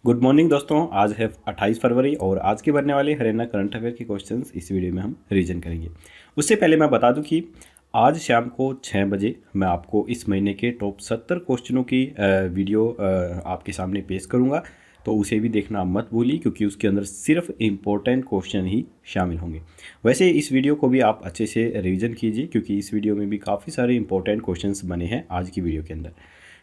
Good morning दोस्तों। आज है 28 फरवरी और आज के बनने वाले हरियाणा करंट अफेयर के क्वेश्चंस इस वीडियो में हम रिवीजन करेंगे। उससे पहले मैं बता दूं कि आज शाम को 6 बजे मैं आपको इस महीने के टॉप 70 क्वेश्चनों की वीडियो आपके सामने पेश करूंगा, तो उसे भी देखना मत भूलिए क्योंकि उसके अंदर सिर्फ इम्पोर्टेंट क्वेश्चन ही शामिल होंगे। वैसे इस वीडियो को भी आप अच्छे से रिवीजन कीजिए क्योंकि इस वीडियो में भी काफ़ी सारे इंपॉर्टेंट क्वेश्चंस बने हैं आज की वीडियो के अंदर।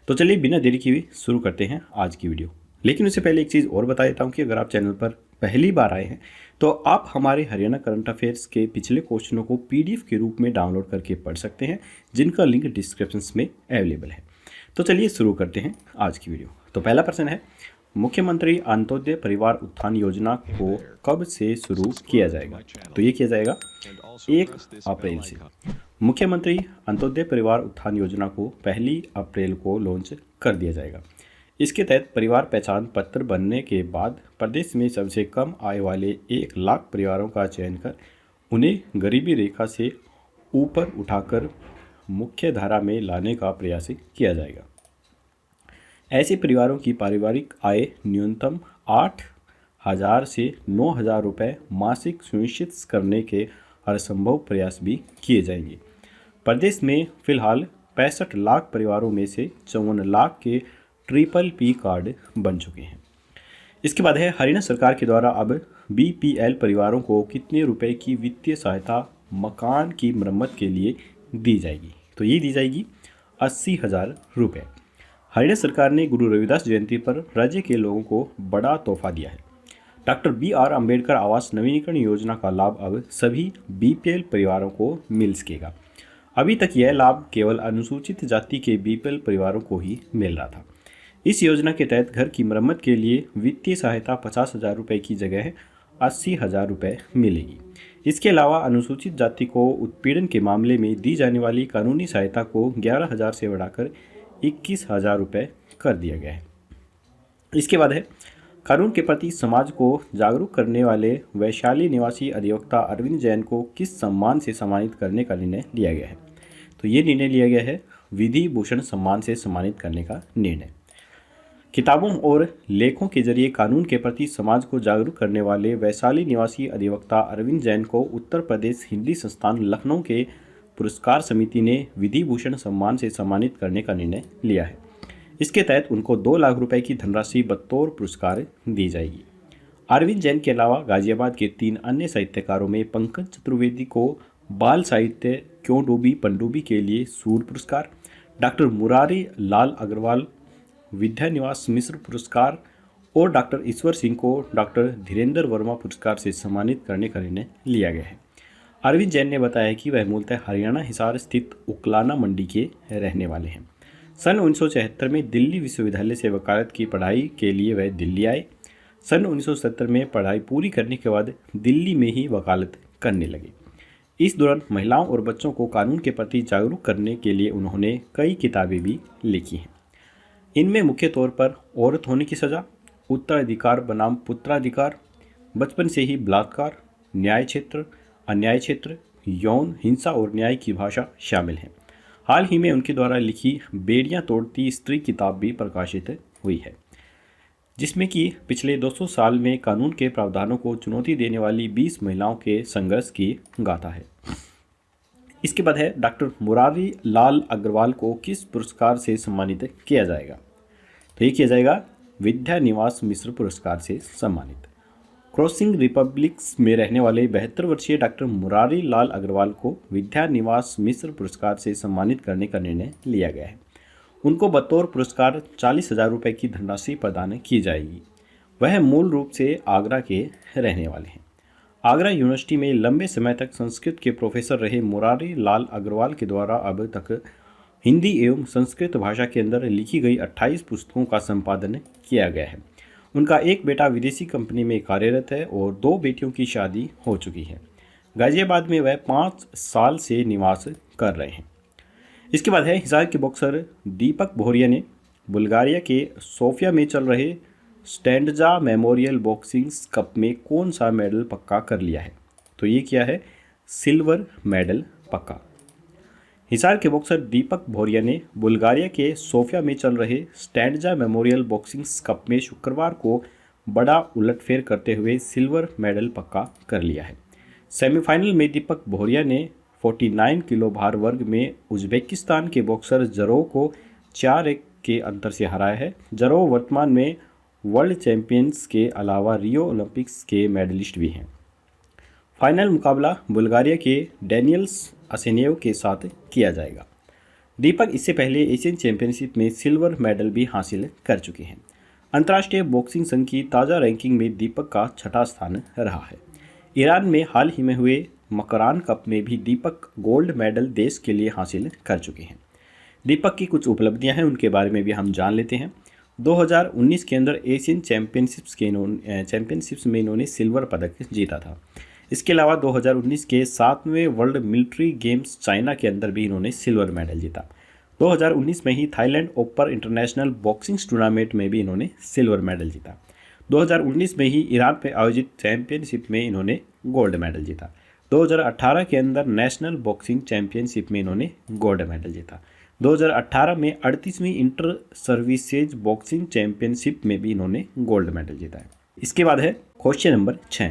तो चलिए बिना देरी किए शुरू करते हैं आज की वीडियो। लेकिन उससे पहले एक चीज़ और बता देता हूँ कि अगर आप चैनल पर पहली बार आए हैं तो आप हमारे हरियाणा करंट अफेयर्स के पिछले क्वेश्चनों को पीडीएफ के रूप में डाउनलोड करके पढ़ सकते हैं, जिनका लिंक डिस्क्रिप्शन में अवेलेबल है। तो चलिए शुरू करते हैं आज की वीडियो। तो पहला प्रश्न है, मुख्यमंत्री अंत्योदय परिवार उत्थान योजना को कब से शुरू किया जाएगा? तो ये किया जाएगा 1 अप्रैल से। मुख्यमंत्री अंत्योदय परिवार उत्थान योजना को 1 अप्रैल को लॉन्च कर दिया जाएगा। इसके तहत परिवार पहचान पत्र बनने के बाद प्रदेश में सबसे कम आय वाले 1 लाख परिवारों का चयन कर उन्हें गरीबी रेखा से ऊपर उठाकर मुख्य धारा में लाने का प्रयास किया जाएगा। ऐसे परिवारों की पारिवारिक आय न्यूनतम 8,000 से 9,000 रुपये मासिक सुनिश्चित करने के हर संभव प्रयास भी किए जाएंगे। प्रदेश में फिलहाल 65 लाख परिवारों में से 54 लाख के PPP कार्ड बन चुके हैं। इसके बाद है, हरियाणा सरकार के द्वारा अब BPL परिवारों को कितने रुपए की वित्तीय सहायता मकान की मरम्मत के लिए दी जाएगी? तो ये दी जाएगी 80,000 रुपये। हरियाणा सरकार ने गुरु रविदास जयंती पर राज्य के लोगों को बड़ा तोहफा दिया है। डॉक्टर BR अम्बेडकर आवास नवीनीकरण योजना का लाभ अब सभी BPL परिवारों को मिल सकेगा। अभी तक यह लाभ केवल अनुसूचित जाति के BPL परिवारों को ही मिल रहा था। इस योजना के तहत घर की मरम्मत के लिए वित्तीय सहायता 50,000 रुपये की जगह 80,000 रुपये मिलेगी। इसके अलावा अनुसूचित जाति को उत्पीड़न के मामले में दी जाने वाली कानूनी सहायता को 11,000 से बढ़ाकर 21,000 रुपये कर दिया गया है। इसके बाद है, कानून के प्रति समाज को जागरूक करने वाले वैशाली निवासी अधिवक्ता अरविंद जैन को किस सम्मान से सम्मानित करने का निर्णय लिया गया है? तो ये निर्णय लिया गया है विधि भूषण सम्मान से सम्मानित करने का निर्णय। किताबों और लेखों के जरिए कानून के प्रति समाज को जागरूक करने वाले वैशाली निवासी अधिवक्ता अरविंद जैन को उत्तर प्रदेश हिंदी संस्थान लखनऊ के पुरस्कार समिति ने विधि भूषण सम्मान से सम्मानित करने का निर्णय लिया है। इसके तहत उनको 2 लाख रुपए की धनराशि बतौर पुरस्कार दी जाएगी। अरविंद जैन के अलावा गाजियाबाद के 3 अन्य साहित्यकारों में पंकज चतुर्वेदी को बाल साहित्य क्यों डूबी पनडुब्बी के लिए सूर्य पुरस्कार, डॉक्टर मुरारी लाल अग्रवाल विद्या निवास मिश्र पुरस्कार और डॉक्टर ईश्वर सिंह को डॉक्टर धीरेन्द्र वर्मा पुरस्कार से सम्मानित करने का निर्णय लिया गया है। अरविंद जैन ने बताया कि वह मूलतः हरियाणा हिसार स्थित उकलाना मंडी के रहने वाले हैं। सन 1976 में दिल्ली विश्वविद्यालय से वकालत की पढ़ाई के लिए वह दिल्ली आए। सन 1970 में पढ़ाई पूरी करने के बाद दिल्ली में ही वकालत करने लगे। इस दौरान महिलाओं और बच्चों को कानून के प्रति जागरूक करने के लिए उन्होंने कई किताबें भी लिखी हैं। इनमें मुख्य तौर पर औरत होने की सज़ा, उत्तराधिकार बनाम पुत्राधिकार, बचपन से ही बलात्कार, न्याय क्षेत्र, अन्याय क्षेत्र, यौन हिंसा और न्याय की भाषा शामिल हैं। हाल ही में उनके द्वारा लिखी बेड़ियां तोड़ती स्त्री किताब भी प्रकाशित हुई है, जिसमें कि पिछले 200 साल में कानून के प्रावधानों को चुनौती देने वाली 20 महिलाओं के संघर्ष की गाथा है। इसके बाद है, डॉक्टर मुरारी लाल अग्रवाल को किस पुरस्कार से सम्मानित किया जाएगा? तो ये किया जाएगा विद्या निवास मिश्र पुरस्कार से सम्मानित। क्रॉसिंग रिपब्लिक्स में रहने वाले 72 वर्षीय डॉक्टर मुरारी लाल अग्रवाल को विद्या निवास मिश्र पुरस्कार से सम्मानित करने का निर्णय लिया गया है। उनको बतौर पुरस्कार 40,000 रुपये की धनराशि प्रदान की जाएगी। वह मूल रूप से आगरा के रहने वाले हैं। आगरा यूनिवर्सिटी में लंबे समय तक संस्कृत के प्रोफेसर रहे मुरारी लाल अग्रवाल के द्वारा अब तक हिंदी एवं संस्कृत भाषा के अंदर लिखी गई 28 पुस्तकों का संपादन किया गया है। उनका एक बेटा विदेशी कंपनी में कार्यरत है और 2 बेटियों की शादी हो चुकी है। गाजियाबाद में वह 5 साल से निवास कर रहे हैं। इसके बाद है, हिसार के बॉक्सर दीपक बोहरिया ने बुल्गारिया के सोफिया में चल रहे स्टैंडजा मेमोरियल बॉक्सिंग कप में कौन सा मेडल पक्का कर लिया है? तो ये किया है सिल्वर मेडल पक्का। हिसार के बॉक्सर दीपक भोरिया ने बुल्गारिया के सोफिया में चल रहे स्टैंडजा मेमोरियल बॉक्सिंग कप में शुक्रवार को बड़ा उलटफेर करते हुए सिल्वर मेडल पक्का कर लिया है। सेमीफाइनल में दीपक भोरिया ने 49 किलो भार वर्ग में उज्बेकिस्तान के बॉक्सर जरोव को 4-1 के अंतर से हराया है। जरोव वर्तमान में वर्ल्ड चैंपियंस के अलावा रियो ओलंपिक्स के मेडलिस्ट भी हैं। फाइनल मुकाबला बुल्गारिया के डेनियल्स असेनेव के साथ किया जाएगा। दीपक इससे पहले एशियन चैंपियनशिप में सिल्वर मेडल भी हासिल कर चुके हैं। अंतर्राष्ट्रीय बॉक्सिंग संघ की ताज़ा रैंकिंग में दीपक का 6वां स्थान रहा है। ईरान में हाल ही में हुए मकरान कप में भी दीपक गोल्ड मेडल देश के लिए हासिल कर चुके हैं। दीपक की कुछ उपलब्धियां हैं, उनके बारे में भी हम जान लेते हैं। 2019 के अंदर एशियन चैंपियनशिप्स में इन्होंने सिल्वर पदक जीता था। इसके अलावा 2019 के 7वें वर्ल्ड मिलिट्री गेम्स चाइना के अंदर भी इन्होंने सिल्वर मेडल जीता। 2019 में ही Thailand open international boxing tournament में भी इन्होंने सिल्वर मेडल जीता। 2019 में ही ईरान में आयोजित चैंपियनशिप में इन्होंने गोल्ड मेडल जीता। 2018 के अंदर नेशनल बॉक्सिंग चैंपियनशिप में इन्होंने गोल्ड मेडल जीता। 2018 में 38वीं इंटर सर्विसेज बॉक्सिंग चैंपियनशिप में भी इन्होंने गोल्ड मेडल जीता है। इसके बाद है क्वेश्चन नंबर 6।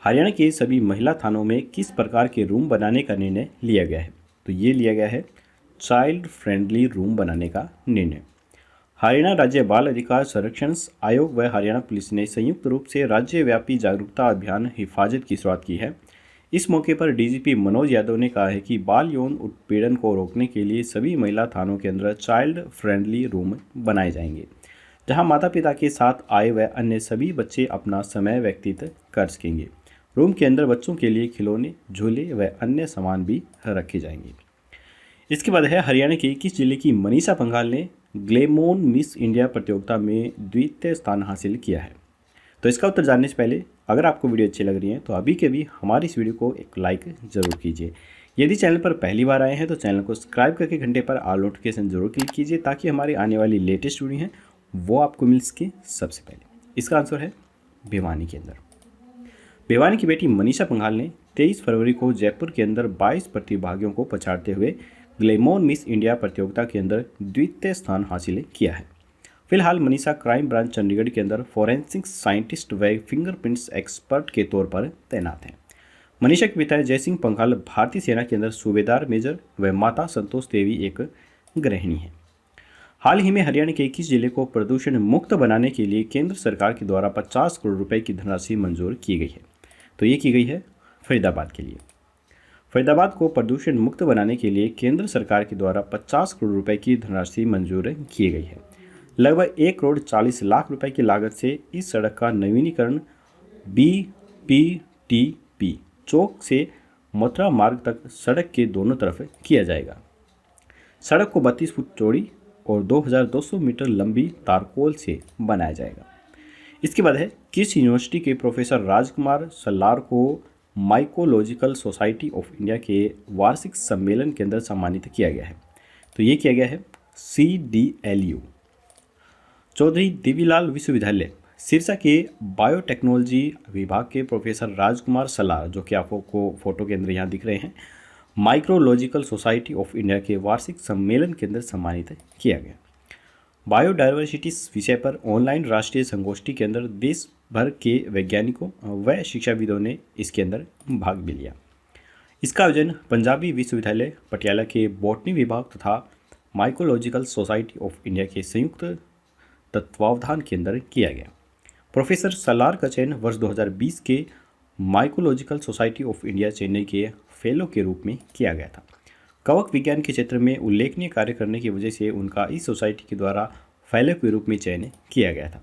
हरियाणा के सभी महिला थानों में किस प्रकार के रूम बनाने का निर्णय लिया गया है? तो ये लिया गया है चाइल्ड फ्रेंडली रूम बनाने का निर्णय। हरियाणा राज्य बाल अधिकार संरक्षण आयोग व हरियाणा पुलिस ने संयुक्त रूप से राज्यव्यापी जागरूकता अभियान हिफाजत की शुरुआत की है। इस मौके पर डीजीपी मनोज यादव ने कहा है कि बाल यौन उत्पीड़न को रोकने के लिए सभी महिला थानों के अंदर चाइल्ड फ्रेंडली रूम बनाए जाएंगे, जहां माता पिता के साथ आए व अन्य सभी बच्चे अपना समय व्यतीत कर सकेंगे। रूम के अंदर बच्चों के लिए खिलौने, झूले व अन्य सामान भी रखे जाएंगे। इसके बाद है हरियाणा के किस जिले की मनीषा पंघाल ने ग्लैमोन मिस इंडिया प्रतियोगिता में द्वितीय स्थान हासिल किया है? तो इसका उत्तर जानने से पहले अगर आपको वीडियो अच्छी लग रही है तो अभी के भी हमारी इस वीडियो को एक लाइक ज़रूर कीजिए। यदि चैनल पर पहली बार आए हैं तो चैनल को सब्सक्राइब करके घंटे पर ऑल नोटिफिकेशन जरूर क्लिक कीजिए, ताकि हमारी आने वाली लेटेस्ट वीडियो हैं वो आपको मिल सके सबसे पहले। इसका आंसर है भिवानी के अंदर। भिवानी की बेटी मनीषा पंघाल ने 23 फरवरी को जयपुर के अंदर 22 प्रतिभागियों को पछाड़ते हुए ग्लैमोन मिस इंडिया प्रतियोगिता के अंदर द्वितीय स्थान हासिल किया है। फिलहाल मनीषा क्राइम ब्रांच चंडीगढ़ के अंदर फॉरेंसिक साइंटिस्ट व फिंगरप्रिंट्स एक्सपर्ट के तौर पर तैनात हैं। मनीषा के पिता जय सिंह पंघाल भारतीय सेना के अंदर सूबेदार मेजर व माता संतोष देवी एक गृहिणी हैं। हाल ही में हरियाणा के 21 जिले को प्रदूषण मुक्त बनाने के लिए केंद्र सरकार के द्वारा 50 करोड़ रुपए की धनराशि मंजूर की गई है। तो ये की गई है फरीदाबाद के लिए। फरीदाबाद को प्रदूषण मुक्त बनाने के लिए केंद्र सरकार के द्वारा 50 करोड़ रुपए की धनराशि मंजूर की गई है। लगभग 1 करोड़ 40 लाख रुपए की लागत से इस सड़क का नवीनीकरण BPTP चौक से मथुरा मार्ग तक सड़क के दोनों तरफ किया जाएगा। सड़क को 32 फुट चौड़ी और 2200 मीटर लंबी तारकोल से बनाया जाएगा। इसके बाद है किस यूनिवर्सिटी के प्रोफेसर राजकुमार सल्लार को माइकोलॉजिकल सोसाइटी ऑफ इंडिया के वार्षिक सम्मेलन के अंदर सम्मानित किया गया है? तो ये किया गया है CDLU। चौधरी देवीलाल विश्वविद्यालय सिरसा के बायोटेक्नोलॉजी विभाग के प्रोफेसर राजकुमार सलार, जो कि आपको फोटो के अंदर यहाँ दिख रहे हैं, माइक्रोलॉजिकल सोसाइटी ऑफ इंडिया के वार्षिक सम्मेलन के अंदर सम्मानित किया गया। बायोडायवर्सिटी विषय पर ऑनलाइन राष्ट्रीय संगोष्ठी के अंदर देश भर के वैज्ञानिकों व शिक्षाविदों ने इसके अंदर भाग भी लिया। इसका आयोजन पंजाबी विश्वविद्यालय पटियाला के बॉटनी विभाग तथा माइकोलॉजिकल सोसाइटी ऑफ इंडिया के संयुक्त तत्वावधान के अंदर किया गया। प्रोफेसर सलार का चयन वर्ष 2020 के माइकोलॉजिकल सोसाइटी ऑफ इंडिया चेन्नई के फेलो के रूप में किया गया था। कवक विज्ञान के क्षेत्र में उल्लेखनीय कार्य करने की वजह से उनका इस सोसाइटी के द्वारा फेलो के रूप में चयन किया गया था।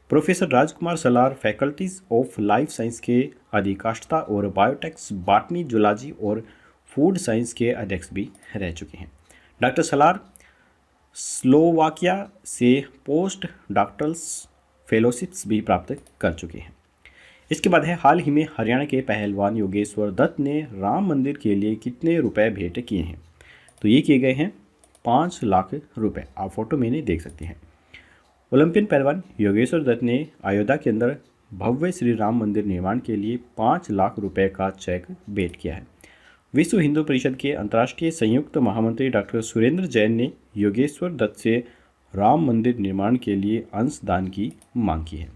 Professor Rajkumar Salaar faculties of life science के अधिकाष्ठता और बायोटेक्स, बॉटनी, जूलॉजी और फूड साइंस के अध्यक्ष भी रह चुके हैं। डॉक्टर सलार स्लोवाकिया से पोस्ट डॉक्टरल फेलोशिप्स भी प्राप्त कर चुके हैं। इसके बाद है हाल ही में हरियाणा के पहलवान योगेश्वर दत्त ने राम मंदिर के लिए कितने रुपए भेंट किए हैं? तो ये किए गए हैं 5 लाख रुपए। आप फोटो में नहीं देख सकते हैं। ओलंपियन पहलवान योगेश्वर दत्त ने अयोध्या के अंदर भव्य श्री राम मंदिर निर्माण के लिए 5 लाख रुपए का चेक भेंट किया है। विश्व हिंदू परिषद के अंतर्राष्ट्रीय संयुक्त महामंत्री डॉक्टर सुरेंद्र जैन ने योगेश्वर दत्त से राम मंदिर निर्माण के लिए अंशदान की मांग की है।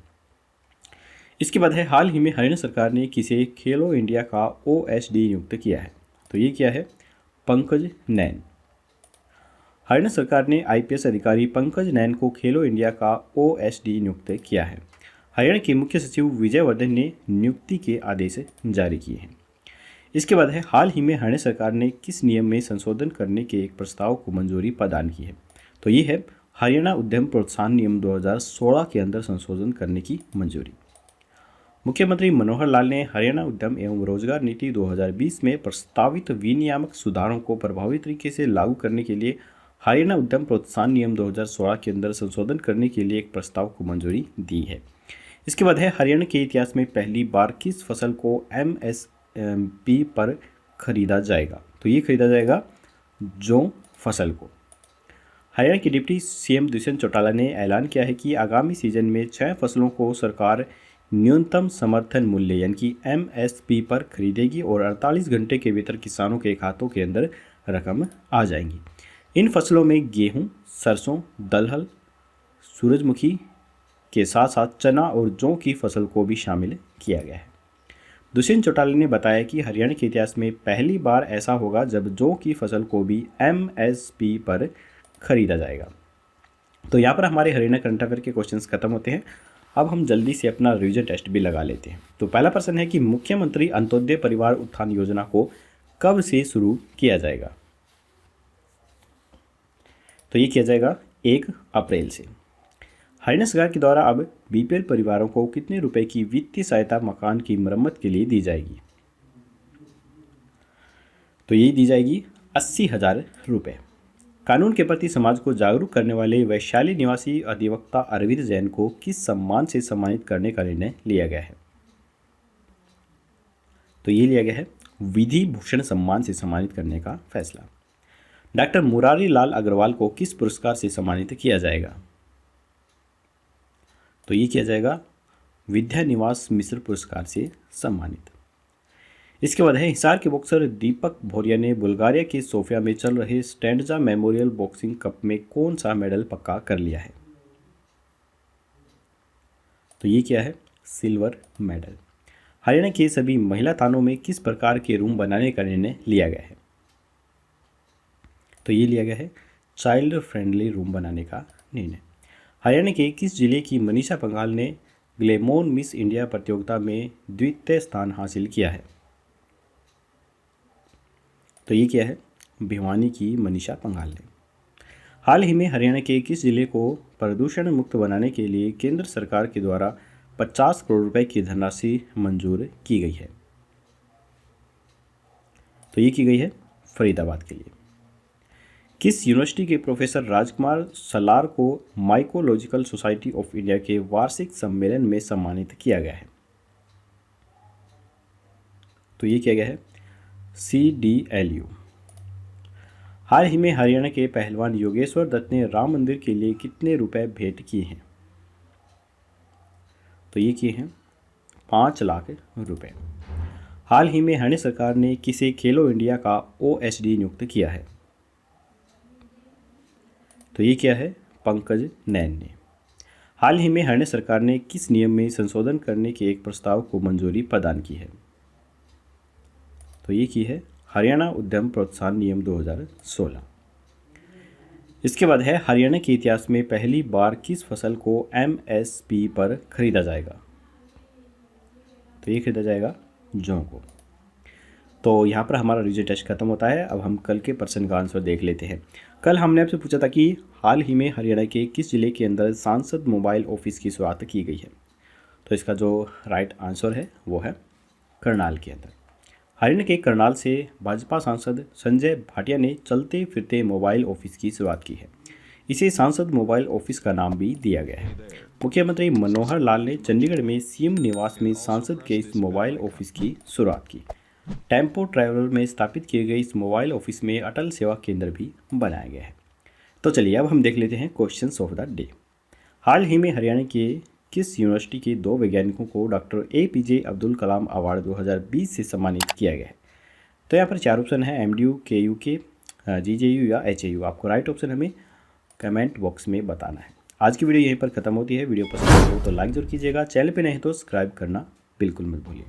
इसके बाद है, हाल ही में हरियाणा सरकार ने किसे खेलो इंडिया का OSD नियुक्त किया है। तो ये क्या है, पंकज नैन। हरियाणा सरकार ने IPS अधिकारी पंकज नैन को खेलो इंडिया का OSD नियुक्त किया है। हरियाणा के मुख्य सचिव विजय वर्धन ने नियुक्ति के आदेश जारी किए हैं। इसके बाद है, हाल ही में हरियाणा सरकार ने किस नियम में संशोधन करने के एक प्रस्ताव को मंजूरी प्रदान की है। तो ये है हरियाणा उद्यम प्रोत्साहन नियम 2016 के अंदर संशोधन करने की मंजूरी। मुख्यमंत्री मनोहर लाल ने हरियाणा उद्यम एवं रोजगार नीति 2020 में प्रस्तावित विनियामक सुधारों को प्रभावी तरीके से लागू करने के लिए हरियाणा उद्यम प्रोत्साहन नियम 2016 के अंदर संशोधन करने के लिए एक प्रस्ताव को मंजूरी दी है। इसके बाद है, हरियाणा के इतिहास में पहली बार किस फसल को MSP पर खरीदा जाएगा। तो ये खरीदा जाएगा जौ फसल को। हरियाणा के डिप्टी CM दुष्यंत चौटाला ने ऐलान किया है कि आगामी सीजन में 6 फसलों को सरकार न्यूनतम समर्थन मूल्य यानी कि MSP पर खरीदेगी और 48 घंटे के भीतर किसानों के खातों के अंदर रकम आ जाएंगी। इन फसलों में गेहूं, सरसों, दलहन, सूरजमुखी के साथ साथ चना और जौ की फसल को भी शामिल किया गया है। दुष्यंत चौटाला ने बताया कि हरियाणा के इतिहास में पहली बार ऐसा होगा जब जौ की फसल को भी MSP पर खरीदा जाएगा। तो यहाँ पर हमारे हरियाणा करंट अफेयर के क्वेश्चंस खत्म होते हैं। अब हम जल्दी से अपना रिवीजन टेस्ट भी लगा लेते हैं। तो पहला प्रश्न है कि मुख्यमंत्री अंत्योदय परिवार उत्थान योजना को कब से शुरू किया जाएगा। तो ये किया जाएगा 1 अप्रैल से। हरियाणा सरकार के द्वारा अब BPL परिवारों को कितने रुपए की वित्तीय सहायता मकान की मरम्मत के लिए दी जाएगी। तो ये दी जाएगी 80,000 रुपये। कानून के प्रति समाज को जागरूक करने वाले वैशाली निवासी अधिवक्ता अरविंद जैन को किस सम्मान से सम्मानित करने का निर्णय लिया गया है। तो ये लिया गया है विधि भूषण सम्मान से सम्मानित करने का फैसला। डॉक्टर मुरारी लाल अग्रवाल को किस पुरस्कार से सम्मानित किया जाएगा। तो ये किया जाएगा विद्या निवास मिश्र पुरस्कार से सम्मानित। इसके बाद है, हिसार के बॉक्सर दीपक भोरिया ने बुल्गारिया के सोफिया में चल रहे स्टैंडजा मेमोरियल बॉक्सिंग कप में कौन सा मेडल पक्का कर लिया है। तो ये क्या है, सिल्वर मेडल। हरियाणा के सभी महिला थानों में किस प्रकार के रूम बनाने का निर्णय लिया गया है। तो ये लिया गया है चाइल्ड फ्रेंडली रूम बनाने का निर्णय। हरियाणा के किस जिले की मनीषा पंघाल ने ग्लैमोर मिस इंडिया प्रतियोगिता में द्वितीय स्थान हासिल किया है। तो ये क्या है, भिवानी की मनीषा पंघाल ने। हाल ही में हरियाणा के किस जिले को प्रदूषण मुक्त बनाने के लिए केंद्र सरकार के द्वारा 50 करोड़ रुपए की धनराशि मंजूर की गई है। तो ये की गई है फरीदाबाद के लिए। किस यूनिवर्सिटी के प्रोफेसर राजकुमार सलार को माइकोलॉजिकल सोसाइटी ऑफ इंडिया के वार्षिक सम्मेलन में सम्मानित किया गया है। तो ये किया गया है CDLU। हाल ही में हरियाणा के पहलवान योगेश्वर दत्त ने राम मंदिर के लिए कितने रुपए भेंट किए हैं। तो ये किए हैं 5 लाख रुपए। हाल ही में हरियाणा सरकार ने किसे खेलो इंडिया का OSD नियुक्त किया है। तो ये क्या है, पंकज नैन ने। हाल ही में हरियाणा सरकार ने किस नियम में संशोधन करने के एक प्रस्ताव को मंजूरी प्रदान की है। तो ये की है हरियाणा उद्यम प्रोत्साहन नियम 2016। इसके बाद है, हरियाणा के इतिहास में पहली बार किस फसल को MSP पर खरीदा जाएगा। तो ये खरीदा जाएगा जौ को। तो यहाँ पर हमारा रिविजन टेस्ट खत्म होता है। अब हम कल के प्रश्न का आंसर देख लेते हैं। कल हमने आपसे पूछा था कि हाल ही में हरियाणा के किस जिले के अंदर सांसद मोबाइल ऑफिस की शुरुआत की गई है। तो इसका जो राइट आंसर है वो है करनाल के अंदर। हरियाणा के करनाल से भाजपा सांसद संजय भाटिया ने चलते फिरते मोबाइल ऑफिस की शुरुआत की है। इसे सांसद मोबाइल ऑफिस का नाम भी दिया गया है। मुख्यमंत्री मनोहर लाल ने चंडीगढ़ में CM निवास में सांसद के इस मोबाइल ऑफिस की शुरुआत की। टेम्पो ट्रैवलर में स्थापित किए गए इस मोबाइल ऑफिस में अटल सेवा केंद्र भी बनाया गया है। तो चलिए अब हम देख लेते हैं क्वेश्चंस ऑफ द डे। हाल ही में हरियाणा के किस यूनिवर्सिटी के 2 वैज्ञानिकों को doctor APJ Abdul Kalam award 2020 से सम्मानित किया गया है। तो यहाँ पर 4 ऑप्शन है, MDU, KUK, GJU या HAU। आपको राइट ऑप्शन हमें कमेंट बॉक्स में बताना है। आज की वीडियो यहीं पर खत्म होती है। वीडियो पसंद हो तो लाइक जरूर कीजिएगा, चैनल पे नहीं तो सब्सक्राइब करना बिल्कुल मत भूलिए।